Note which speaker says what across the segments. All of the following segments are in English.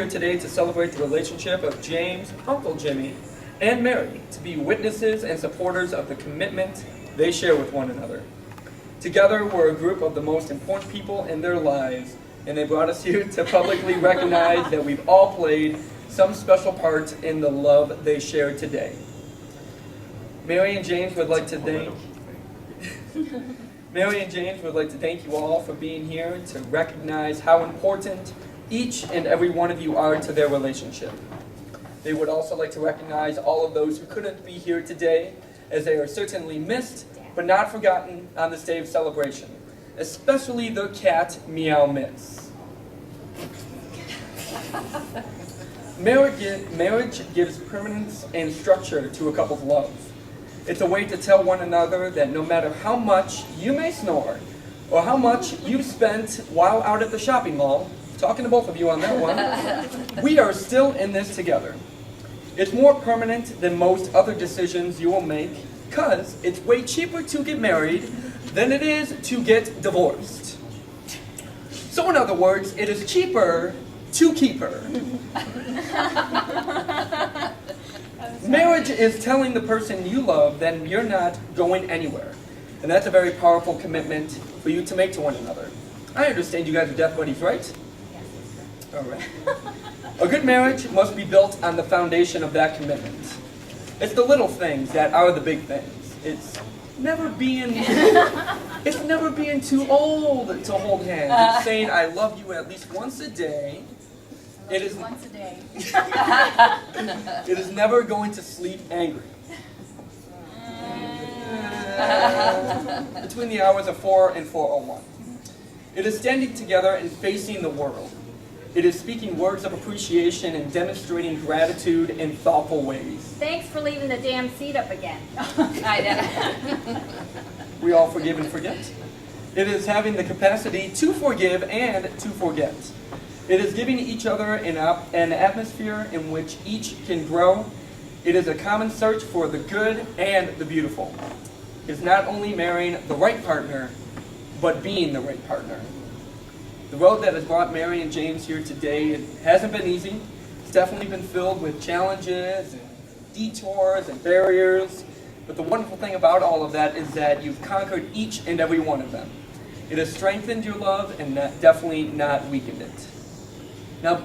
Speaker 1: here today to celebrate the relationship of James, Uncle Jimmy, and Mary, to be witnesses and supporters of the commitment they share with one another. Together, we're a group of the most important people in their lives, and they brought us here to publicly recognize that we've all played some special part in the love they share today. Mary and James would like to thank you all for being here to recognize how important each and every one of you are to their relationship. They would also like to recognize all of those who couldn't be here today, as they are certainly missed but not forgotten on this day of celebration, especially the cat Meow Miss. Marriage gives permanence and structure to a couple's love. It's a way to tell one another that no matter how much you may snore, or how much you've spent while out at the shopping mall, talking to both of you on that one, we are still in this together. It's more permanent than most other decisions you will make, because it's way cheaper to get married than it is to get divorced. So in other words, it is cheaper to keep her. Marriage is telling the person you love that you're not going anywhere. And that's a very powerful commitment for you to make to one another. I understand you guys are death buddies, right?
Speaker 2: Yes.
Speaker 1: All right. A good marriage must be built on the foundation of that commitment. It's the little things that are the big things. It's never being too old to hold hands. It's saying I love you at least once a day. It is
Speaker 2: once a day.
Speaker 1: It is never going to sleep angry. Between the hours of 4 and 4:01. It is standing together and facing the world. It is speaking words of appreciation and demonstrating gratitude in thoughtful ways.
Speaker 2: Thanks for leaving the damn seat up again. I know.
Speaker 1: We all forgive and forget. It is having the capacity to forgive and to forget. It is giving each other an atmosphere in which each can grow. It is a common search for the good and the beautiful. It's not only marrying the right partner, but being the right partner. The road that has brought Mary and James here today, it hasn't been easy. It's definitely been filled with challenges and detours and barriers. But the wonderful thing about all of that is that you've conquered each and every one of them. It has strengthened your love and definitely not weakened it. Now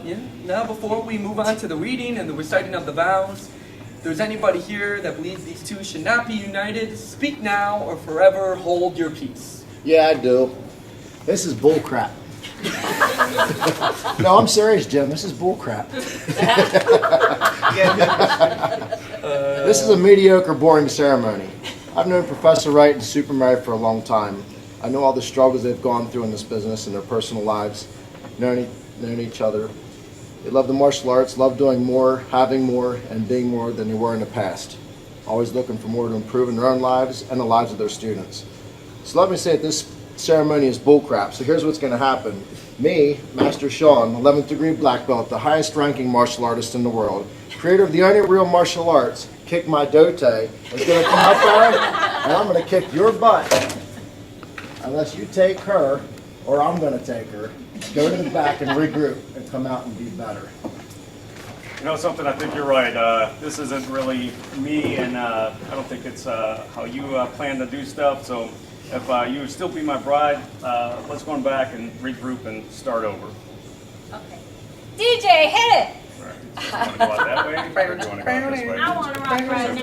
Speaker 1: before we move on to the reading and the reciting of the vows, if there's anybody here that believes these two should not be united, speak now or forever hold your peace.
Speaker 3: Yeah, I do. This is bull crap. No, I'm serious, Jim. This is bull crap. This is a mediocre, boring ceremony. I've known Professor Wright and Super Mary for a long time. I know all the struggles they've gone through in this business and their personal lives, known each other. They love the martial arts, love doing more, having more, and being more than they were in the past. Always looking for more to improve in their own lives and the lives of their students. So let me say that this ceremony is bullcrap. So here's what's going to happen. Me, Master Sean, 11th degree black belt, the highest ranking martial artist in the world, creator of the only real martial arts, Kick My Dote, is going to come up there and I'm going to kick your butt. Unless you take her, or I'm going to take her, go to the back and regroup and come out and be better.
Speaker 4: You know something, I think you're right. This isn't really me, and I don't think it's how you plan to do stuff. So if you would still be my bride, let's go on back and regroup and start over.
Speaker 2: Okay. DJ, hit it!
Speaker 4: All right. So you want to go out that way, or do you want to go out this way?
Speaker 2: I want to rock right now.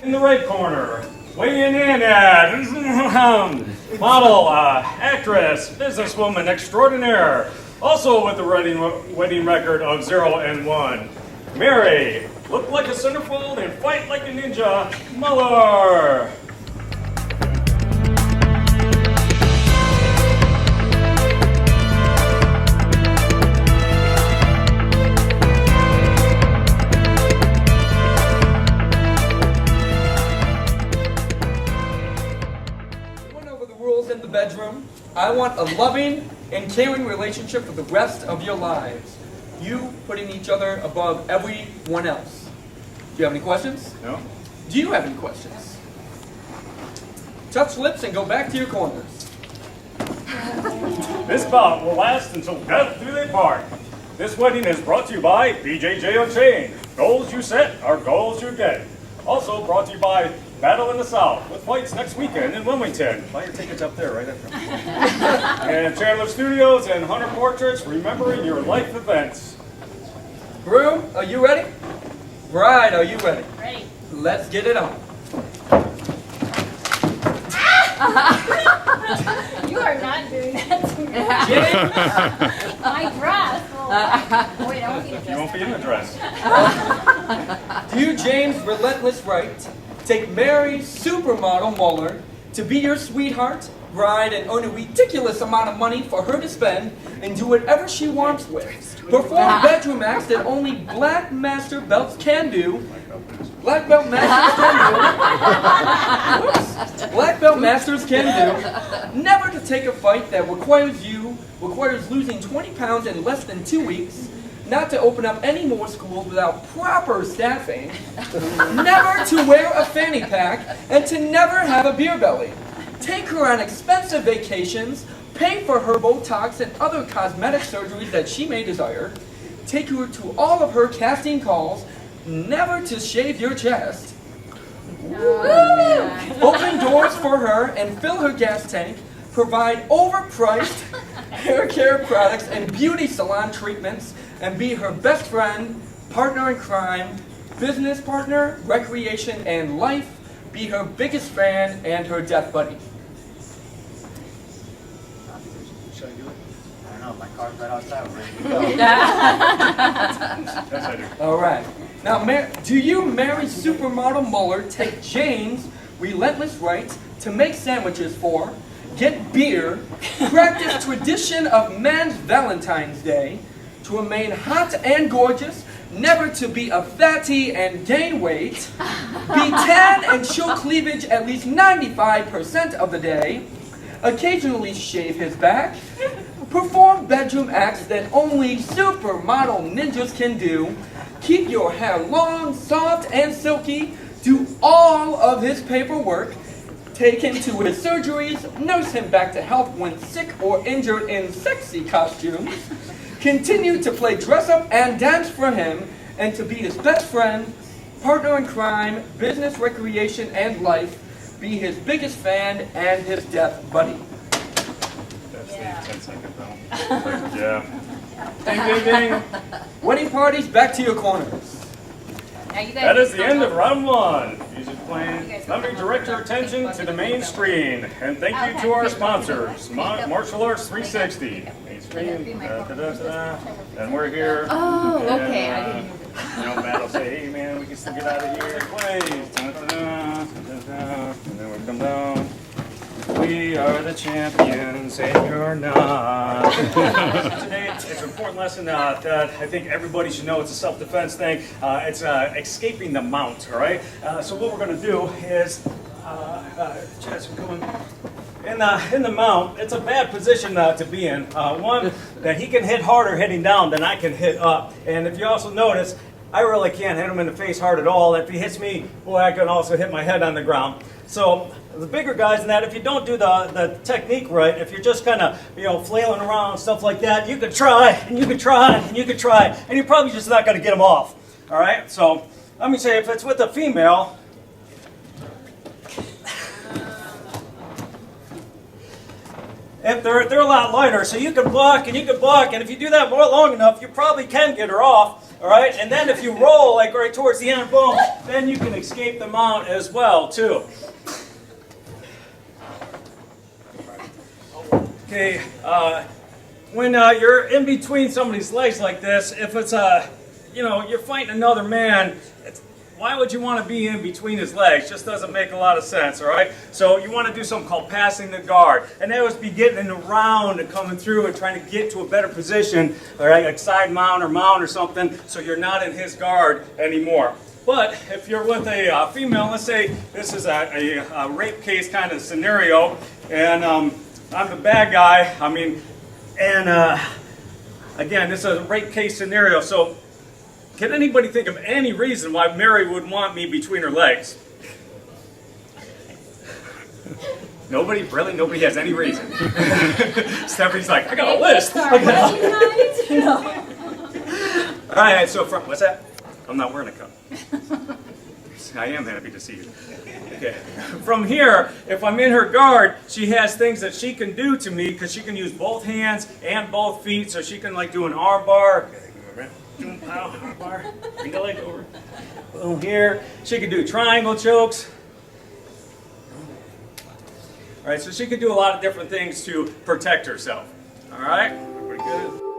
Speaker 4: In the right corner, weighing in at model, actress, businesswoman extraordinaire, also with the wedding record of 0 and 1. Mary, look like a centerfold and fight like a ninja, Muller.
Speaker 1: In the bedroom, I want a loving and caring relationship for the rest of your lives. you putting each other above everyone else. Do you have any questions?
Speaker 4: No?
Speaker 1: Do you have any questions? Touch lips and go back to your corners.
Speaker 4: This bout will last until death do they part. This wedding is brought to you by BJJ Unchained. Goals you set are goals you get. Also brought to you by Battle in the South, with fights next weekend in Wilmington. Buy your tickets up there right after. And Chandler Studios and Hunter Portraits, remembering your life events.
Speaker 1: Brew, are you ready? Bride, are you ready?
Speaker 2: Ready.
Speaker 1: Let's get it on.
Speaker 2: You are not doing that to me.
Speaker 1: James,
Speaker 2: My dress. Oh, wait, I won't be
Speaker 4: You won't be in the dress.
Speaker 1: do you, James Relentless Right, take Mary Supermodel Muller to be your sweetheart, bride, and earn a ridiculous amount of money for her to spend and do whatever she wants with? Perform bedroom acts that only black master belts can do. Black belt masters can do. Whoops. Black belt masters can do. Never to take a fight that requires losing 20 pounds in less than 2 weeks. Not to open up any more schools without proper staffing. Never to wear a fanny pack and to never have a beer belly. Take her on expensive vacations. Pay for her Botox and other cosmetic surgeries that she may desire. Take her to all of her casting calls. Never to shave your chest. Open doors for her and fill her gas tank. Provide overpriced hair care products and beauty salon treatments. And be her best friend, partner in crime, business partner, recreation, and life. Be her biggest fan and her death buddy.
Speaker 4: Should I do it?
Speaker 5: I don't know, my car's right outside, we're ready to go.
Speaker 4: Yes, I do.
Speaker 1: All right. Now, do you, Mary Supermodel Muller, take Jane's relentless right to make sandwiches for, get beer, practice tradition of Men's Valentine's Day, to remain hot and gorgeous, never to be a fatty and gain weight, be tan and show cleavage at least 95% of the day, occasionally shave his back, perform bedroom acts that only supermodel ninjas can do, keep your hair long, soft, and silky, do all of his paperwork, take him to his surgeries, nurse him back to health when sick or injured in sexy costumes, continue to play dress-up and dance for him, and to be his best friend, partner in crime, business, recreation, and life, be his biggest fan and his death buddy.
Speaker 4: That's
Speaker 2: Yeah.
Speaker 4: the 10-second bell. Yeah. Ding, ding, ding.
Speaker 1: Wedding parties, back to your corners.
Speaker 2: Now you guys
Speaker 4: That is the
Speaker 2: can
Speaker 4: end
Speaker 2: come
Speaker 4: of
Speaker 2: up.
Speaker 4: round one. Music
Speaker 2: You
Speaker 4: playing.
Speaker 2: guys
Speaker 4: Let me
Speaker 2: can
Speaker 4: direct your
Speaker 2: come up.
Speaker 4: attention to the main screen. And thank you to our sponsors, Martial Arts 360. Main screen. Da-da-da-da. And we're here.
Speaker 2: Oh,
Speaker 4: And,
Speaker 2: okay. I didn't hear
Speaker 4: You know, Matt will say, hey man, we can still get out of here. Please. Da-da-da, da-da-da. And then we come down. We are the champions and you're not. Today, it's an important lesson that I think everybody should know. It's a self-defense thing. It's escaping the mount, all right? So what we're going to do is, Chaz, we're coming. In the mount, it's a bad position to be in. One, that he can hit harder hitting down than I can hit up. And if you also notice, I really can't hit him in the face hard at all. If he hits me, boy, I can also hit my head on the ground. So the bigger guys than that, if you don't do the technique right, if you're just kind of, flailing around and stuff like that, you could try, and you could try, and you could try, and you're probably just not going to get them off. All right? So let me say, if it's with a female, if they're a lot lighter, so you can block, and you can block, and if you do that more long enough, you probably can get her off. All right, and then if you roll like right towards the end, boom, then you can escape the mount as well too. Okay, when you're in between somebody's legs like this, if it's you're fighting another man, why would you want to be in between his legs? Just doesn't make a lot of sense, all right? So you want to do something called passing the guard. And that was be getting around and coming through and trying to get to a better position, all right, like side mount or something, so you're not in his guard anymore. But if you're with a female, let's say this is a rape case kind of scenario, and I'm the bad guy, Again, this is a rate case scenario, so can anybody think of any reason why Mary would want me between her legs? Nobody? Really? Nobody has any reason? Stephanie's like, I got a list. All right, so from, what's that? I'm not wearing a cup. I am happy to see you. Okay. From here, if I'm in her guard, she has things that she can do to me because she can use both hands and both feet, so she can like do an arm bar. Arm bar. Bring the leg over. Boom here. She can do triangle chokes. All right, so she can do a lot of different things to protect herself. All right, pretty good.